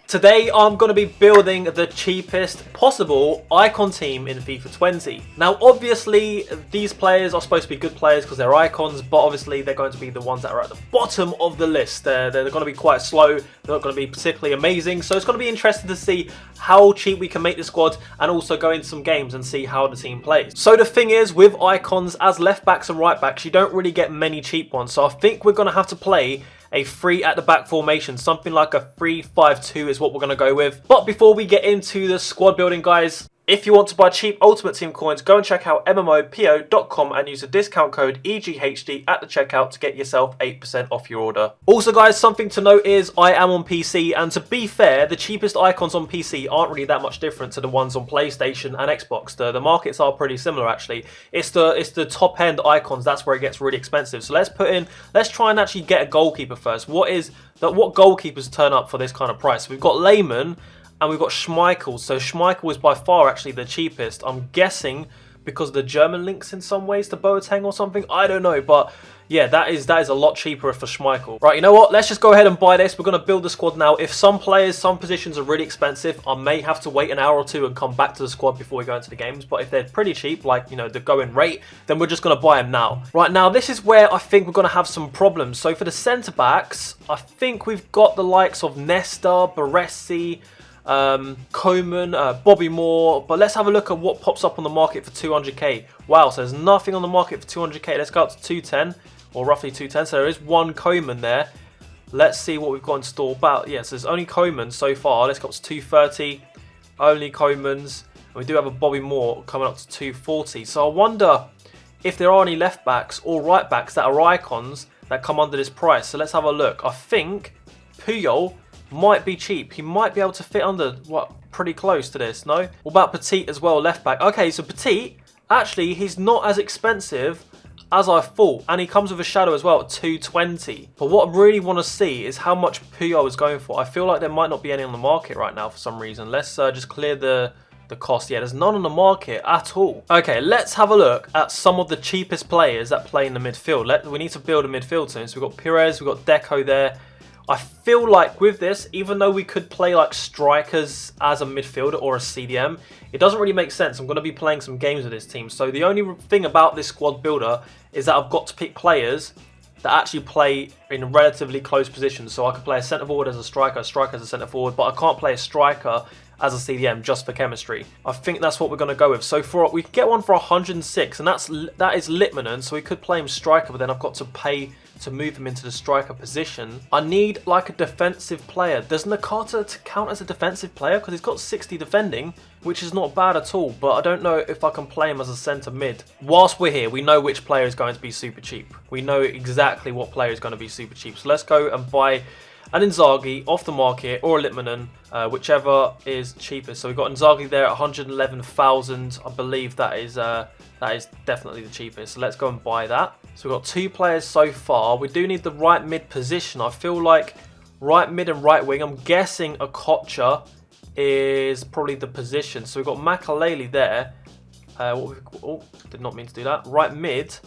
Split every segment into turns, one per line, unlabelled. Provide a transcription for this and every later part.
Today I'm going to be building the cheapest possible icon team in FIFA 20. Now obviously these players are supposed to be good players because they're icons, but obviously they're going to be the ones that are at the bottom of the list. They're going to be quite slow, they're not going to be particularly amazing, so it's going to be interesting to see how cheap we can make the squad and also go into some games and see how the team plays. So the thing is, with icons as left backs and right backs, you don't really get many cheap ones, so I think we're going to have to play a 3 at the back formation, something like a 3-5-2 is what we're going to go with. But before we get into the squad building, guys, if you want to buy cheap Ultimate Team coins, go and check out MMOPO.com and use the discount code EGHD at the checkout to get yourself 8% off your order. Also, guys, something to note is I am on PC, and to be fair, the cheapest icons on PC aren't really that much different to the ones on PlayStation and Xbox. The markets are pretty similar, actually. It's the top end icons, that's where it gets really expensive. So let's try and actually get a goalkeeper first. What goalkeepers turn up for this kind of price? We've got Lehmann, and we've got Schmeichel. So Schmeichel is by far actually the cheapest. I'm guessing because the German links in some ways to Boateng or something. I don't know, but yeah, that is a lot cheaper for Schmeichel. Right, you know what? Let's just go ahead and buy this. We're going to build the squad now. If some positions are really expensive, I may have to wait an hour or two and come back to the squad before we go into the games. But if they're pretty cheap, like, you know, the going rate, then we're just going to buy them now. Right, now this is where I think we're going to have some problems. So for the centre-backs, I think we've got the likes of Nesta, Baresi, Koeman, Bobby Moore, but let's have a look at what pops up on the market for 200k. Wow, so there's nothing on the market for 200k. Let's go up to 210, or roughly 210. So there is one Koeman there. Let's see what we've got in store. About, yes, there's only Koeman so far. Let's go up to 230, only Koemans. And we do have a Bobby Moore coming up to 240. So I wonder if there are any left backs or right backs that are icons that come under this price. So let's have a look. I think Puyol might be cheap. He might be able to fit under, what, pretty close to this, no? What about Petit as well, left back? Okay, so Petit, actually, he's not as expensive as I thought. And he comes with a shadow as well at 220. But what I really want to see is how much Puyol is going for. I feel like there might not be any on the market right now for some reason. Let's just clear the cost. Yeah, there's none on the market at all. Okay, let's have a look at some of the cheapest players that play in the midfield. We need to build a midfield team. So we've got Pires, we've got Deco there. I feel like with this, even though we could play like strikers as a midfielder or a CDM, it doesn't really make sense. I'm going to be playing some games with this team. So the only thing about this squad builder is that I've got to pick players that actually play in relatively close positions. So I could play a centre forward as a striker as a centre forward, but I can't play a striker as a CDM just for chemistry. I think that's what we're going to go with. So we can get one for 106, and that is Litmanen. So we could play him striker, but then I've got to pay to move him into the striker position. I need like a defensive player. Does Nakata count as a defensive player? Because he's got 60 defending, which is not bad at all, but I don't know if I can play him as a centre mid. Whilst we're here, we know which player is going to be super cheap. We know exactly what player is going to be super cheap. So let's go and buy an Inzaghi off the market or a Litmanen, whichever is cheapest. So we've got Inzaghi there at 111,000. I believe that is definitely the cheapest. So let's go and buy that. So we've got 2 players so far. We do need the right mid position. I feel like right mid and right wing. I'm guessing Okocha is probably the position. So we've got Makalele there. Did not mean to do that. Right mid.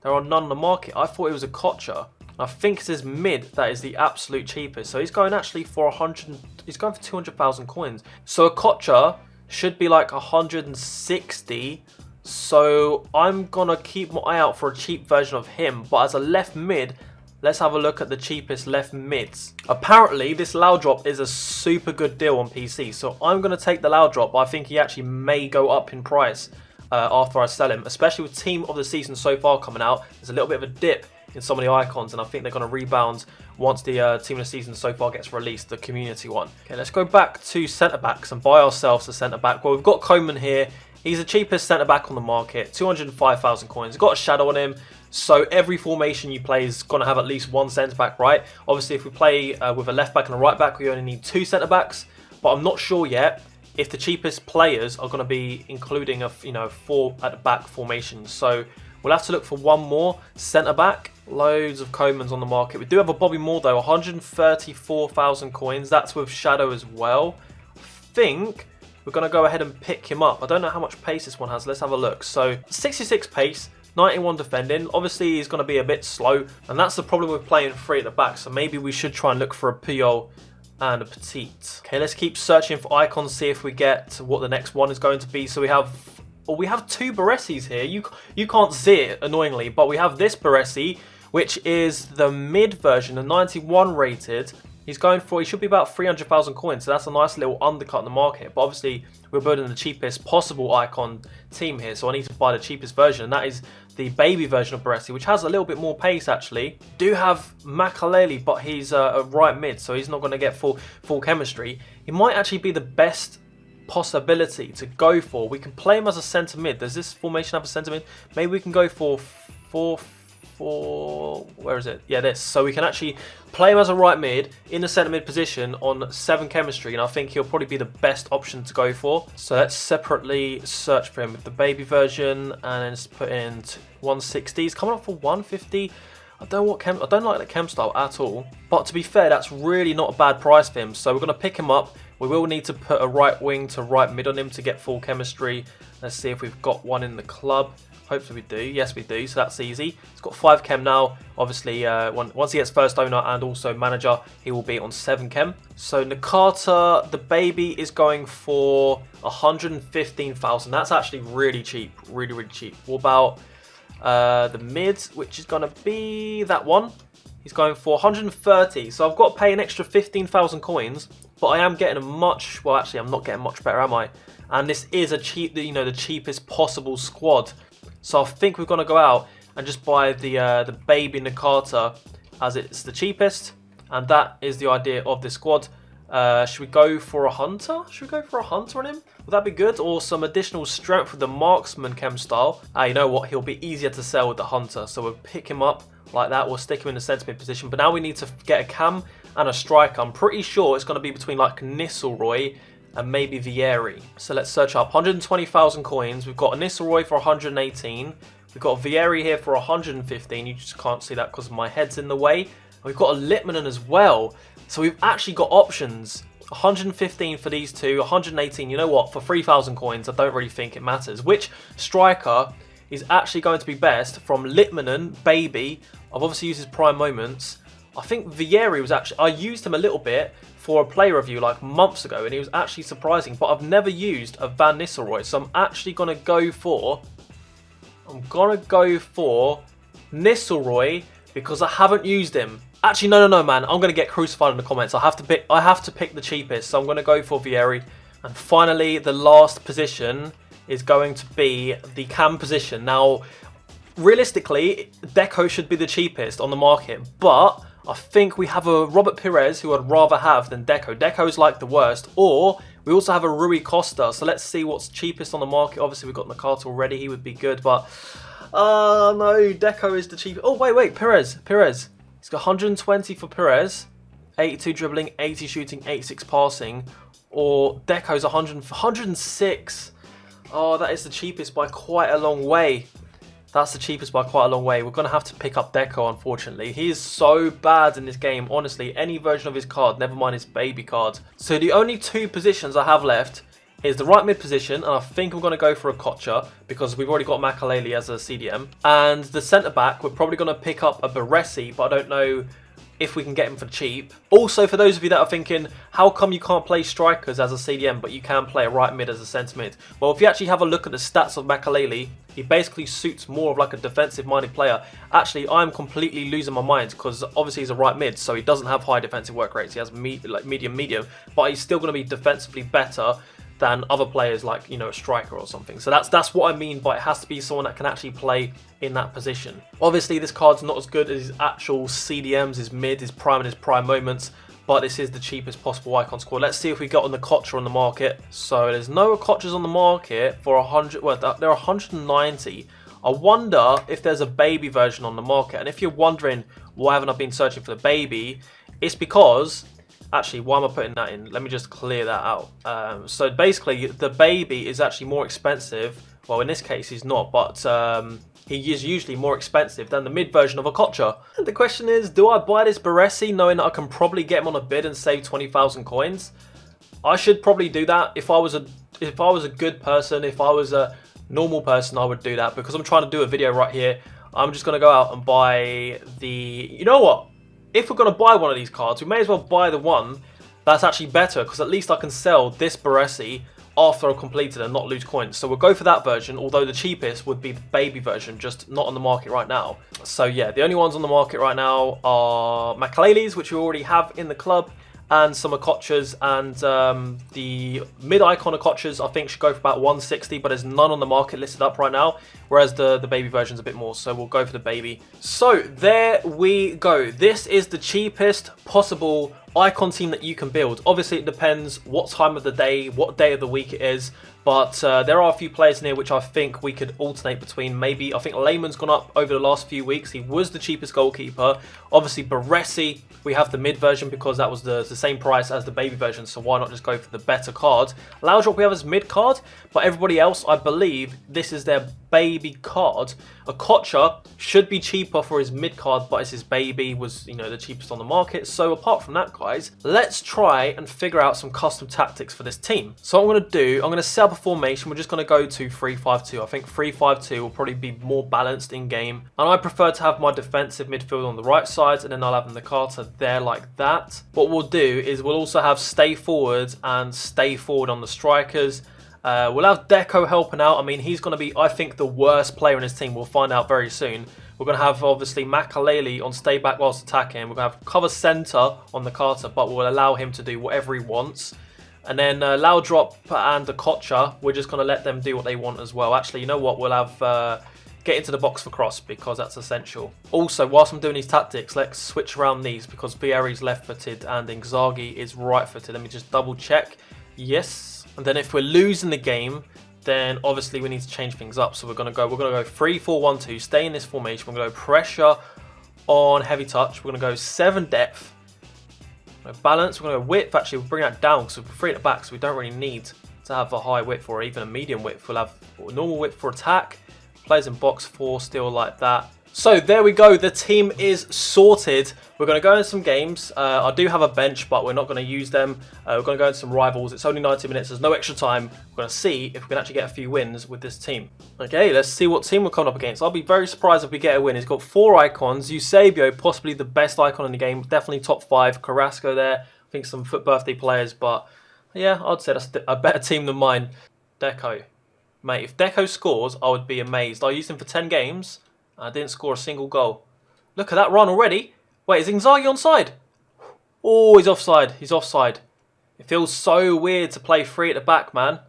There are none on the market. I thought it was Okocha. I think it's his mid that is the absolute cheapest. So he's going actually for 100. He's going for 200,000 coins. So Okocha should be like 160. So I'm gonna keep my eye out for a cheap version of him. But as a left mid, let's have a look at the cheapest left mids. Apparently, this Laudrup is a super good deal on PC. So I'm gonna take the Laudrup. I think he actually may go up in price after I sell him, especially with Team of the Season so far coming out. There's a little bit of a dip in some of the icons, and I think they're going to rebound once the Team of the Season so far gets released, the community one. Okay, let's go back to centre-backs and buy ourselves a centre-back. Well, we've got Koeman here. He's the cheapest centre-back on the market, 205,000 coins. He's got a shadow on him, so every formation you play is going to have at least one centre-back, right? Obviously, if we play with a left-back and a right-back, we only need 2 centre-backs, but I'm not sure yet if the cheapest players are going to be including a 4 at the back formation. So we'll have to look for one more centre-back. Loads of Koemans on the market. We do have a Bobby Moore though, 134,000 coins. That's with shadow as well. I think we're going to go ahead and pick him up. I don't know how much pace this one has. Let's have a look. So 66 pace, 91 defending. Obviously he's going to be a bit slow, and that's the problem with playing 3 at the back. So maybe we should try and look for a Puyol and a petite. Okay, let's keep searching for icons, see if we get what the next one is going to be. So we have two Baresis here. You can't see it, annoyingly, but we have this Baresi, which is the mid version, the 91 rated. He should be about 300,000 coins, so that's a nice little undercut in the market. But obviously, we're building the cheapest possible icon team here, so I need to buy the cheapest version, and that is the baby version of Baresi, which has a little bit more pace, actually. Do have Makalele, but he's a right mid, so he's not going to get full chemistry. He might actually be the best possibility to go for. We can play him as a centre mid. Does this formation have a centre mid? Maybe we can go for where is it? Yeah, this. So we can actually play him as a right mid in the centre mid position on 7 chemistry, and I think he'll probably be the best option to go for. So let's separately search for him with the baby version, and then just put in 160. He's coming up for 150. I don't like the chem style at all. But to be fair, that's really not a bad price for him. So we're going to pick him up. We will need to put a right wing to right mid on him to get full chemistry. Let's see if we've got one in the club. Hopefully we do. Yes, we do. So that's easy. He's got 5 chem now. Obviously, once he gets first owner and also manager, he will be on 7 chem. So Nakata, the baby, is going for 115,000. That's actually really cheap. Really, really cheap. What about the mid, which is going to be that one? He's going for 130. So I've got to pay an extra 15,000 coins. But I am getting a much... Well, actually, I'm not getting much better, am I? And this is the cheapest possible squad. So I think we're going to go out and just buy the baby Nakata, as it's the cheapest. And that is the idea of this squad. Should we go for a hunter? Should we go for a hunter on him? Would that be good? Or some additional strength with the marksman chem style? You know what? He'll be easier to sell with the hunter. So we'll pick him up like that. We'll stick him in the centre mid position. But now we need to get a cam and a striker. I'm pretty sure it's going to be between like Nistelrooy and maybe Vieiri. So let's search up 120,000 coins. We've got a Nistelrooy for 118. We've got a Vieiri here for 115. You just can't see that because my head's in the way. And we've got a Litmanen as well. So we've actually got options. 115 for these two, 118. You know what? For 3,000 coins, I don't really think it matters. Which striker is actually going to be best from Litmanen, baby? I've obviously used his prime moments. I think Vieiri was actually... I used him a little bit for a play review like months ago, and he was actually surprising. But I've never used a Van Nistelrooy, so I'm actually going to go for... Nistelrooy because I haven't used him. Actually, no, man. I'm going to get crucified in the comments. I have to pick the cheapest, so I'm going to go for Vieiri. And finally, the last position is going to be the cam position. Now, realistically, Deco should be the cheapest on the market, but I think we have a Robert Pires who I'd rather have than Deco. Deco's like the worst, or we also have a Rui Costa. So let's see what's cheapest on the market. Obviously, we've got Nakata already. He would be good, but no, Deco is the cheapest. Oh, wait, Pires. He's got 120 for Pires, 82 dribbling, 80 shooting, 86 passing, or Deco's 106. Oh, that is the cheapest by quite a long way. That's the cheapest by quite a long way. We're going to have to pick up Deco, unfortunately. He is so bad in this game, honestly. Any version of his card, never mind his baby card. So the only 2 positions I have left is the right mid position, and I think I'm going to go for Okocha because we've already got Makalele as a CDM. And the centre back, we're probably going to pick up a Baresi, but I don't know if we can get him for cheap. Also, for those of you that are thinking, how come you can't play strikers as a CDM, but you can play a right mid as a centre mid? Well, if you actually have a look at the stats of Makalele, he basically suits more of like a defensive-minded player. Actually, I'm completely losing my mind because obviously he's a right mid, so he doesn't have high defensive work rates. He has medium, but he's still going to be defensively better than other players like, a striker or something. So that's what I mean by it has to be someone that can actually play in that position. Obviously, this card's not as good as his actual CDMs, his mid, his prime, and his prime moments, but this is the cheapest possible icon squad. Let's see if we got an Okocha on the market. So there's no Okochas on the market for 100. Well, there are 190. I wonder if there's a baby version on the market. And if you're wondering why haven't I been searching for the baby, it's because... Actually, why am I putting that in? Let me just clear that out. So basically, the baby is actually more expensive. Well, in this case, he's not, but he is usually more expensive than the mid version of Okocha. And the question is, do I buy this Baresi knowing that I can probably get him on a bid and save 20,000 coins? I should probably do that. If I was a good person, if I was a normal person, I would do that because I'm trying to do a video right here. I'm just going to go out and buy the... You know what? If we're going to buy one of these cards, we may as well buy the one That's actually better because at least I can sell this Baresi after I've completed and not lose coins. So we'll go for that version, although the cheapest would be the baby version, just not on the market right now. So yeah, the only ones on the market right now are Makalele's, which we already have in the club, and some Okochas, and the mid-icon Okochas I think should go for about 160, but there's none on the market listed up right now, whereas the baby version's a bit more, so we'll go for the baby. So there we go. This is the cheapest possible icon team that you can build. Obviously it depends what time of the day, what day of the week it is, but there are a few players in here which I think we could alternate between. Maybe, I think Lehmann's gone up over the last few weeks. He was the cheapest goalkeeper. Obviously Baresi, we have the mid version because that was the same price as the baby version, so why not just go for the better card. Laudrup we have as mid card, but everybody else, I believe this is their baby card. Okocha should be cheaper for his mid card, but it's his baby, was, you know, the cheapest on the market. So apart from that, guys, let's try and figure out some custom tactics for this team. So what I'm going to do, I'm going to set up a formation. We're just going to go to 3-5-2. I think 3-5-2 will probably be more balanced in game, and I prefer to have my defensive midfield on the right side, and then I'll have Nakata there like that. What we'll do is we'll also have stay forward and stay forward on the strikers. We'll have Deco helping out. I mean, he's going to be, I think, the worst player in his team. We'll find out very soon. We're going to have, obviously, Makalele on stay back whilst attacking. We're going to have cover centre on Nakata, but we'll allow him to do whatever he wants. And then Laudrup and Okocha, we're just going to let them do what they want as well. Actually, you know what? We'll have get into the box for cross because that's essential. Also, whilst I'm doing these tactics, let's switch around these because Vieiri's left-footed and Inzaghi is right-footed. Let me just double check. Yes. And then if we're losing the game, then obviously we need to change things up. So we're gonna go 3-4-1-2. Stay in this formation. We're gonna go pressure on heavy touch. We're gonna go 7 depth. We're gonna balance. We're gonna go width. Actually, we'll bring that down because we're free at the back, so we don't really need to have a high width or even a medium width. We'll have a normal width for attack. Players in box 4 still like that. So there we go, the team is sorted. We're going to go in some games. I do have a bench, but we're not going to use them. We're going to go into some rivals. It's only 90 minutes, there's no extra time. We're going to see if we can actually get a few wins with this team. Okay, let's see what team we're coming up against. I'll be very surprised if we get a win. He's got 4 icons. Eusebio, possibly the best icon in the game. Definitely top 5. Carrasco there. I think some foot birthday players, but yeah, I'd say that's a better team than mine. Deco. Mate, if Deco scores, I would be amazed. I used him for 10 games. I didn't score a single goal. Look at that run already. Wait, is Inzaghi onside? Oh, he's offside. He's offside. It feels so weird to play free at the back, man.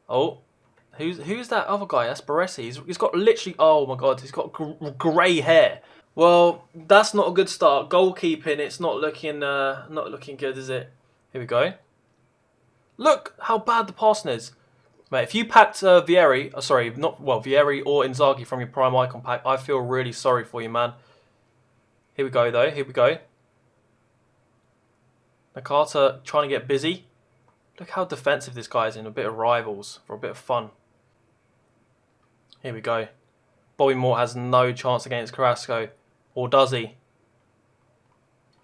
Oh, who's that other guy? That's Baresi. He's got literally, oh my God, he's got grey hair. Well, that's not a good start. Goalkeeping, it's not looking good, is it? Here we go. Look how bad the passing is. Mate, if you packed Vieiri, Vieiri or Inzaghi from your prime icon pack, I feel really sorry for you, man. Here we go, though. Here we go. Nakata trying to get busy. Look how defensive this guy is in. A bit of rivals for a bit of fun. Here we go. Bobby Moore has no chance against Carrasco. Or does he?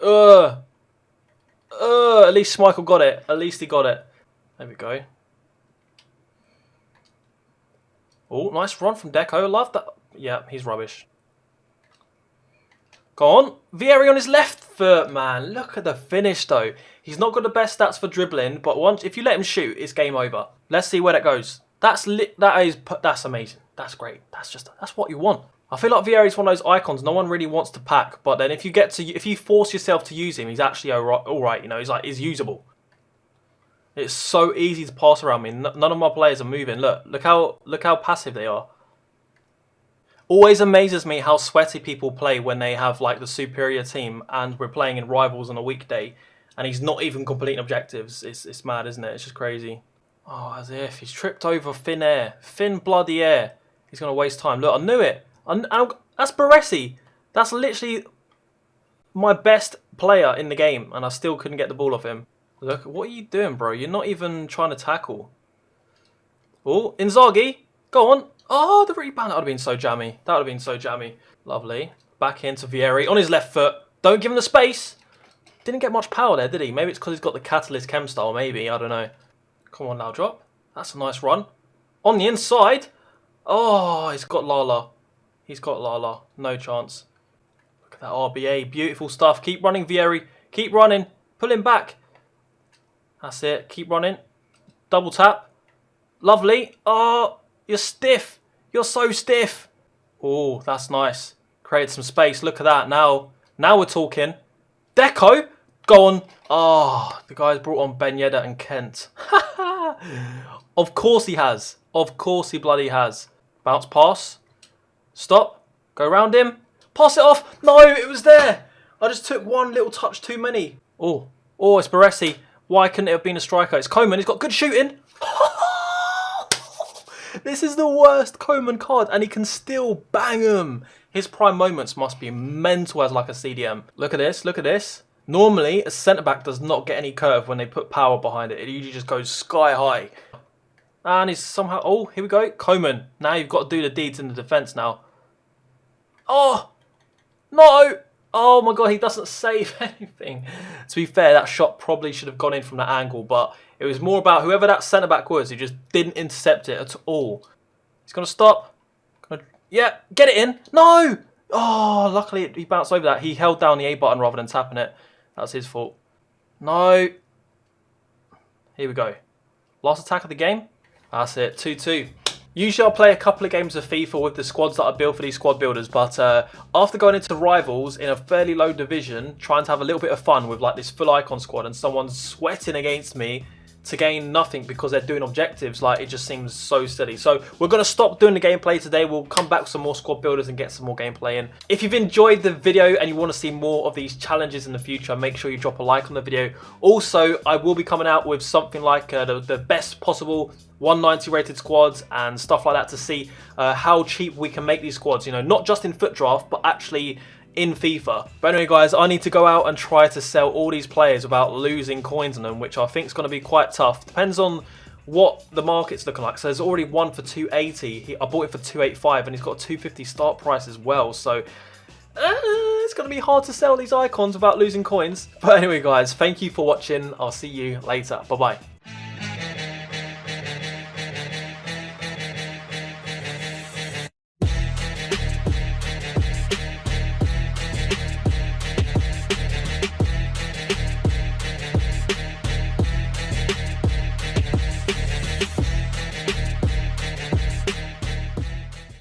At least Schmeichel got it. At least he got it. There we go. Oh, nice run from Deco. Love that. Yeah, he's rubbish. Go on. Vieiri on his left foot, man. Look at the finish, though. He's not got the best stats for dribbling, but if you let him shoot, it's game over. Let's see where that goes. That's amazing. That's great. That's what you want. I feel like Vieiri's one of those icons no one really wants to pack, but then if you force yourself to use him, he's actually all right. You know, he's usable. It's so easy to pass around me. None of my players are moving. Look how passive they are. Always amazes me how sweaty people play when they have like the superior team and we're playing in rivals on a weekday and he's not even completing objectives. It's mad, isn't it? It's just crazy. Oh, as if he's tripped over thin air. Thin bloody air. He's going to waste time. Look, I knew it. That's Baresi. That's literally my best player in the game and I still couldn't get the ball off him. Look, what are you doing, bro? You're not even trying to tackle. Oh, Inzaghi. Go on. Oh, the rebound. That would have been so jammy. That would have been so jammy. Lovely. Back into Vieiri on his left foot. Don't give him the space. Didn't get much power there, did he? Maybe it's because he's got the Catalyst Chem style, maybe. I don't know. Come on, Laudrup. That's a nice run. On the inside. Oh, he's got Lala. He's got Lala. No chance. Look at that RBA. Beautiful stuff. Keep running, Vieiri. Keep running. Pull him back. That's it. Keep running. Double tap. Lovely. Oh, you're stiff. You're so stiff. Oh, that's nice. Created some space. Look at that. Now we're talking. Deco. Go on. Oh, the guy's brought on Ben Yedder and Kent. Of course he has. Of course he bloody has. Bounce pass. Stop. Go around him. Pass it off. No, it was there. I just took one little touch too many. Oh, it's Baresi. Why couldn't it have been a striker? It's Koeman. He's got good shooting. This is the worst Koeman card, and he can still bang them. His prime moments must be mental as like a CDM. Look at this. Look at this. Normally, a centre-back does not get any curve when they put power behind it. It usually just goes sky high. And he's somehow... Oh, here we go. Koeman. Now you've got to do the deeds in the defence now. Oh! No! Oh my god, he doesn't save anything. To be fair, that shot probably should have gone in from that angle, but it was more about whoever that centre-back was who just didn't intercept it at all. He's going to stop. Yeah, get it in. No! Oh, luckily he bounced over that. He held down the A button rather than tapping it. That's his fault. No. Here we go. Last attack of the game. That's it. 2-2. Usually I'll play a couple of games of FIFA with the squads that I build for these squad builders, but after going into rivals in a fairly low division, trying to have a little bit of fun with like this full icon squad and someone's sweating against me to gain nothing because they're doing objectives, like it just seems so silly. So we're going to stop doing the gameplay today. We'll come back with some more squad builders and get some more gameplay in. If you've enjoyed the video and you want to see more of these challenges in the future, make sure you drop a like on the video. Also, I will be coming out with something like the best possible 190 rated squads and stuff like that to see how cheap we can make these squads, you know, not just in FUT Draft, but actually in FIFA. But anyway guys, I need to go out and try to sell all these players without losing coins on them, which I think is going to be quite tough. Depends on what the market's looking like. So there's already one for 280. I bought it for 285 and he's got a 250 start price as well. So it's going to be hard to sell these icons without losing coins. But anyway guys, thank you for watching. I'll see you later. Bye bye.